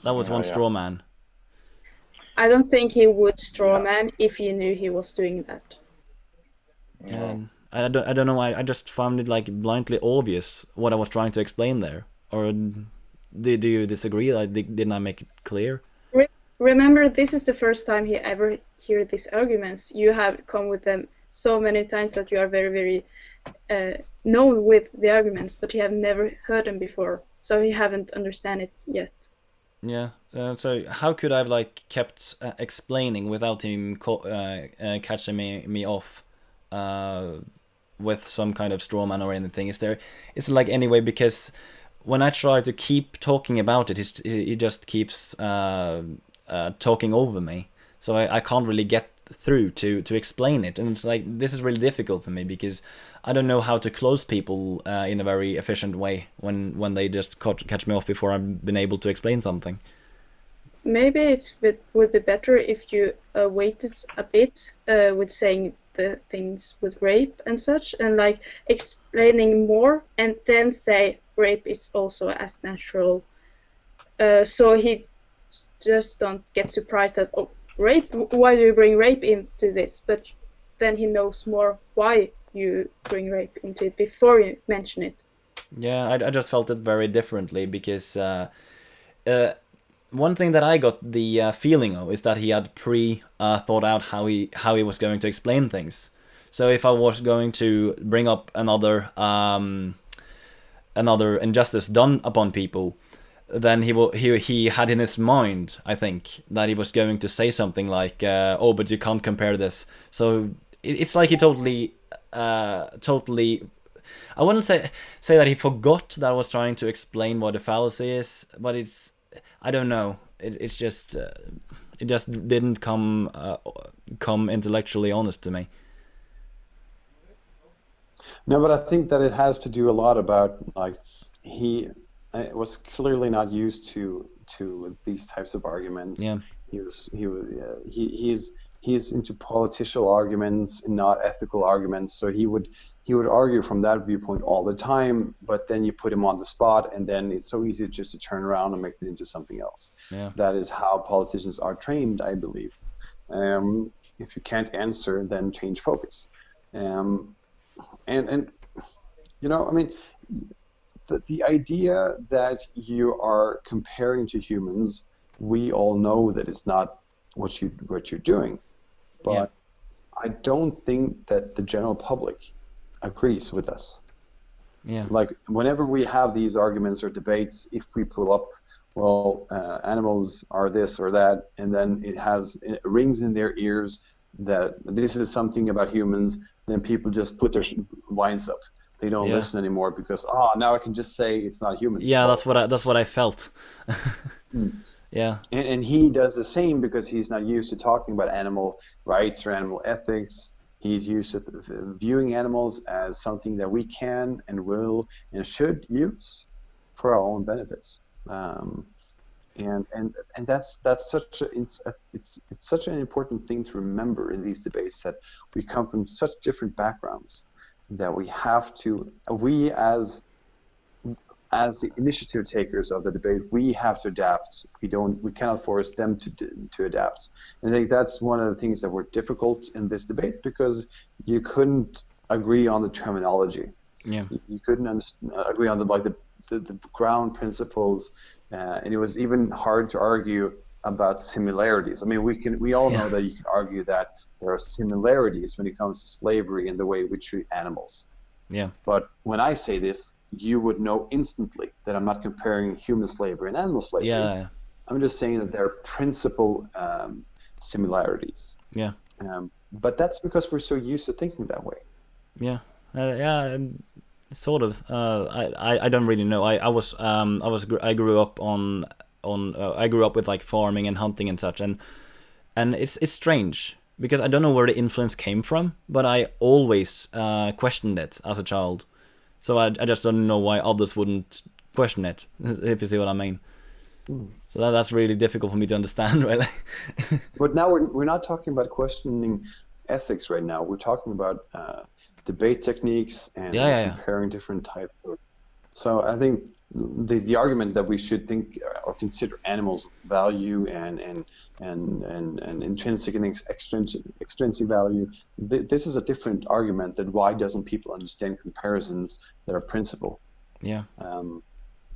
That was one straw man. I don't think he would strawman if he knew he was doing that. And I don't know. I just found it like blindly obvious what I was trying to explain there. Or do you disagree? Didn't I make it clear? Remember, this is the first time he ever heard these arguments. You have come with them so many times that you are very, very known with the arguments, but you have never heard them before, so he haven't understand it yet. Yeah. So how could I have like kept explaining without him catching me off with some kind of straw man or anything? Is like anyway, because when I try to keep talking about it, he just keeps talking over me, so I can't really get through to explain it, and it's like this is really difficult for me because I don't know how to close people in a very efficient way when they just catch me off before I've been able to explain something. Maybe it would be better if you waited a bit with saying the things with rape and such, and like explaining more, and then say rape is also as natural, so he just don't get surprised that, oh, rape, why do you bring rape into this? But then he knows more why you bring rape into it before you mention it. Yeah, I just felt it very differently because one thing that I got the feeling of is that he had thought out how he was going to explain things. So if I was going to bring up another injustice done upon people, then he had in his mind, I think, that he was going to say something like, "Oh, but you can't compare this." So it's like he totally. I wouldn't say that he forgot that I was trying to explain what a fallacy is, but I don't know. It's just it just didn't come intellectually honest to me. No, but I think that it has to do a lot about like he was clearly not used to these types of arguments. Yeah. He's into political arguments, not ethical arguments. So he would argue from that viewpoint all the time. But then you put him on the spot, and then it's so easy just to turn around and make it into something else. Yeah. That is how politicians are trained, I believe. If you can't answer, then change focus. And you know, I mean, the idea that you are comparing to humans, we all know that it's not what you're doing, but I don't think that the general public agrees with us. Yeah. Like whenever we have these arguments or debates, if we pull up, well, animals are this or that, and then it rings in their ears that this is something about humans, then people just put their lines up. They don't listen anymore because now I can just say it's not human. Yeah, that's what I felt. Yeah. And he does the same because he's not used to talking about animal rights or animal ethics. He's used to viewing animals as something that we can and will and should use for our own benefits. And that's such it's such an important thing to remember in these debates, that we come from such different backgrounds that we as as the initiative takers of the debate, we have to adapt. We cannot force them to adapt. And I think that's one of the things that were difficult in this debate, because you couldn't agree on the terminology. Yeah. You couldn't agree on the ground principles, and it was even hard to argue about similarities. I mean, we all know that you can argue that there are similarities when it comes to slavery and the way we treat animals. Yeah. But when I say this, you would know instantly that I'm not comparing human slavery and animal slavery. Yeah. I'm just saying that there are principal similarities. Yeah. But that's because we're so used to thinking that way. Yeah. Sort of. I don't really know. I grew up I grew up with like farming and hunting and such, and it's strange because I don't know where the influence came from, but I always questioned it as a child. So I just don't know why others wouldn't question it, if you see what I mean. So that's really difficult for me to understand, really. But now we're not talking about questioning ethics right now. We're talking about debate techniques and comparing different types of. So I think the argument that we should think or consider animals' value and intrinsic and extrinsic value, this is a different argument than why doesn't people understand comparisons that are principle. Yeah.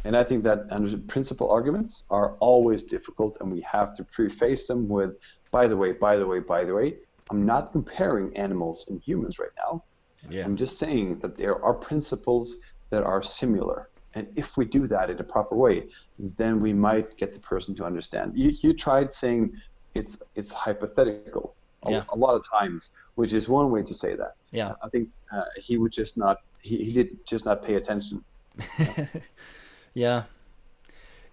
And I think that principle arguments are always difficult, and we have to preface them with, by the way, I'm not comparing animals and humans right now. Yeah. I'm just saying that there are principles that are similar. And if we do that in a proper way, then we might get the person to understand. You tried saying it's hypothetical a lot of times, which is one way to say that. Yeah. I think he would just not. He did just not pay attention. Yeah.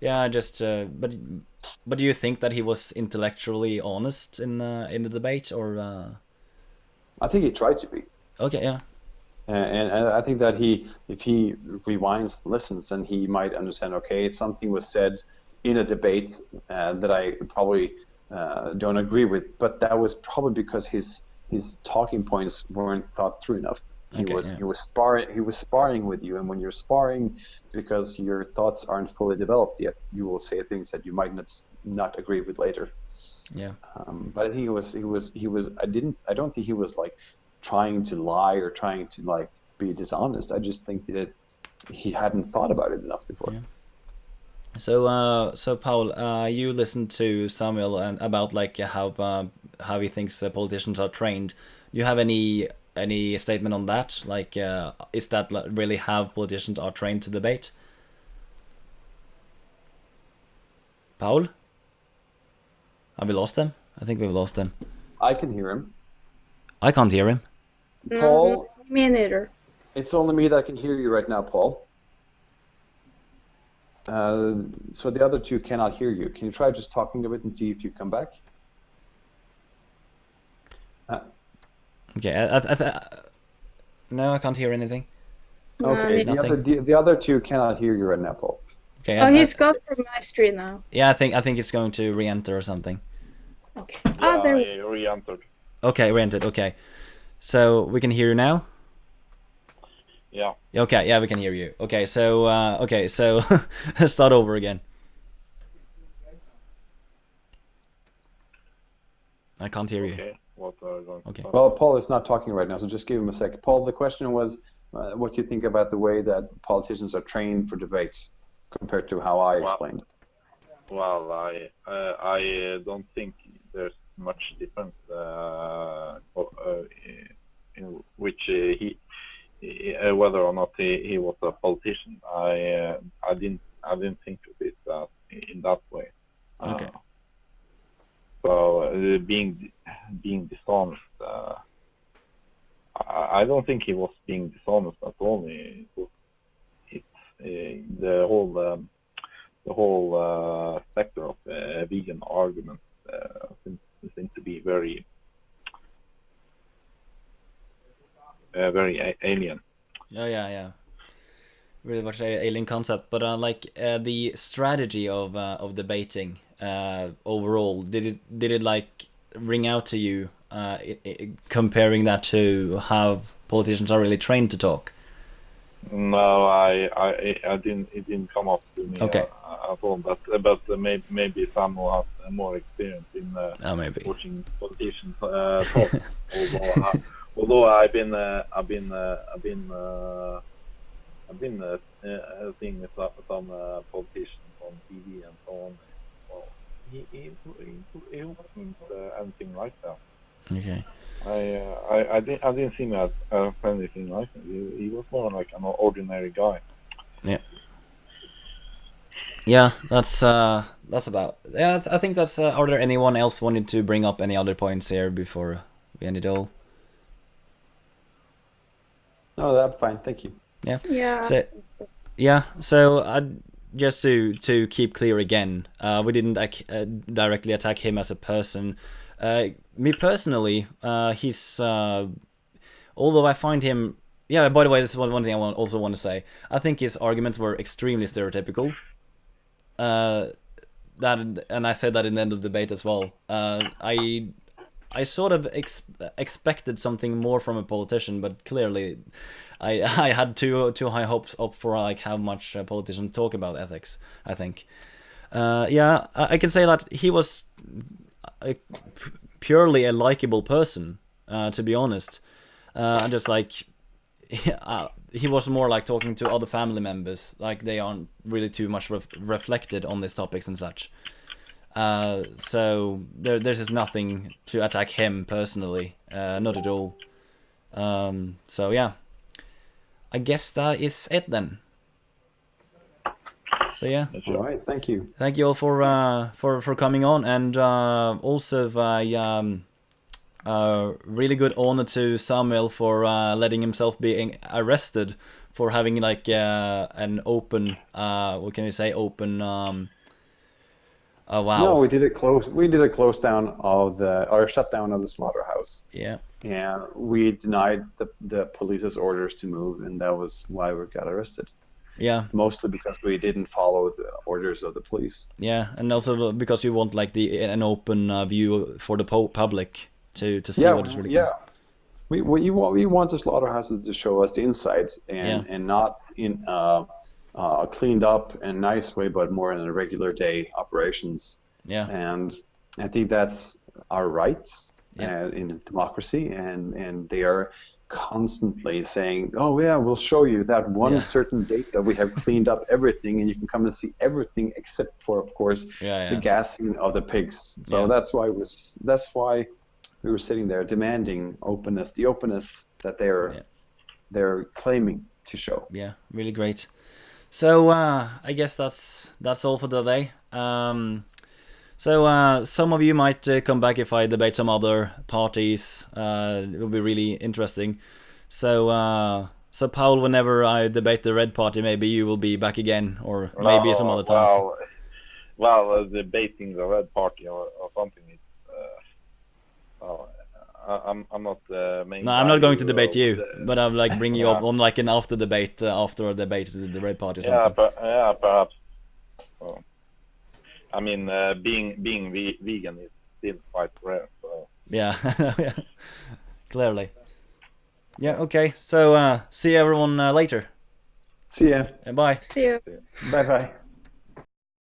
Yeah. Just. But do you think that he was intellectually honest in the debate, or? I think he tried to be. Okay. Yeah. And I think that if he rewinds and listens, then he might understand, okay, something was said in a debate that I probably don't agree with, but that was probably because his talking points weren't thought through enough. He was sparring with you, and when you're sparring, because your thoughts aren't fully developed yet, you will say things that you might not agree with later. Yeah. But I think I don't think he was like trying to lie or trying to like be dishonest. I just think that he hadn't thought about it enough before. Yeah. So Paul, you listened to Samuel and about like how he thinks politicians are trained. Do you have any statement on that? Like, is that really how politicians are trained to debate? Paul? Have we lost him? I think we've lost him. I can hear him. I can't hear him. Paul? Me neither. It's only me that can hear you right now, Paul. So the other two cannot hear you. Can you try just talking a bit and see if you come back? Okay, no, I can't hear anything. Okay, the other two cannot hear you right now, Paul. Okay. He's got from my screen now. Yeah, I think it's going to re-enter or something. Okay. Yeah, There. I re-entered. Okay, re-entered. Okay, so we can hear you now. Yeah. Okay, yeah, we can hear you. Okay, so start over again. I can't hear you. Okay. What are we going to talk? Well, Paul is not talking right now, so just give him a sec. Paul, the question was what you think about the way that politicians are trained for debates compared to how I explained. Well, I don't think there's much difference in which whether or not he was a politician. I didn't think of it in that way. Okay. So being dishonest, I don't think he was being dishonest at all. The whole sector of vegan arguments seems to be very alien. Oh yeah. Really much alien concept, but like the strategy of debating overall, did it like ring out to you comparing that to how politicians are really trained to talk? No, I didn't. It didn't come up to me Okay. at all. But maybe some who have more experience in Maybe. watching politicians talk. Although I've been seeing some politicians on TV and so on. Well, he wasn't anything like that. Okay. I didn't see him as anything like that. He was more like an ordinary guy. Yeah, that's about. Yeah, I think that's. Are there anyone else wanted to bring up any other points here before we end it all? No, that's fine. Thank you. Yeah. Yeah. So, yeah. So just to keep clear again, we didn't directly attack him as a person. Me personally, he's. Although I find him. Yeah. By the way, this is one thing I also want to say. I think his arguments were extremely stereotypical. That, and I said that in the end of the debate as well. I sort of expected something more from a politician, but clearly, I had too high hopes up for like how much politicians talk about ethics. I think, yeah, I can say that he was purely a likable person. To be honest, just like. He was more like talking to other family members, like they aren't really too much reflected on these topics and such. So there's nothing to attack him personally, not at all. So yeah, I guess that is it then. So yeah. All right. Thank you. Thank you all for coming on, and also really good honor to Samuel for letting himself be arrested for having like an open what can you say, open oh wow. No, we did a close down of or shutdown of the slaughterhouse. Yeah. And we denied the police's orders to move, and that was why we got arrested. Yeah. Mostly because we didn't follow the orders of the police. Yeah, and also because you want like an open view for the public to see what is really yeah. We want the slaughterhouses to show us the inside, and not in a cleaned up and nice way, but more in a regular day operations. Yeah. And I think that's our rights in democracy, and they are constantly saying, "Oh yeah, we'll show you that one certain date that we have cleaned up everything, and you can come and see everything except for, of course, the gassing of the pigs." So that's why we were sitting there demanding openness, the openness that they're claiming to show. Yeah, really great. So I guess that's all for today. So some of you might come back if I debate some other parties. It will be really interesting. So Paul, whenever I debate the Red Party, maybe you will be back again, or maybe some other time. Well, debating the Red Party or something. I'm not the main. No, I'm not going to debate you, but I'll like bring you up on like an after debate after a debate to the Red Party or something. Yeah, perhaps. So, I mean, being vegan is still quite rare. So. Yeah, yeah, clearly. Yeah. Okay. So see everyone later. See ya. Bye. See you. Bye bye.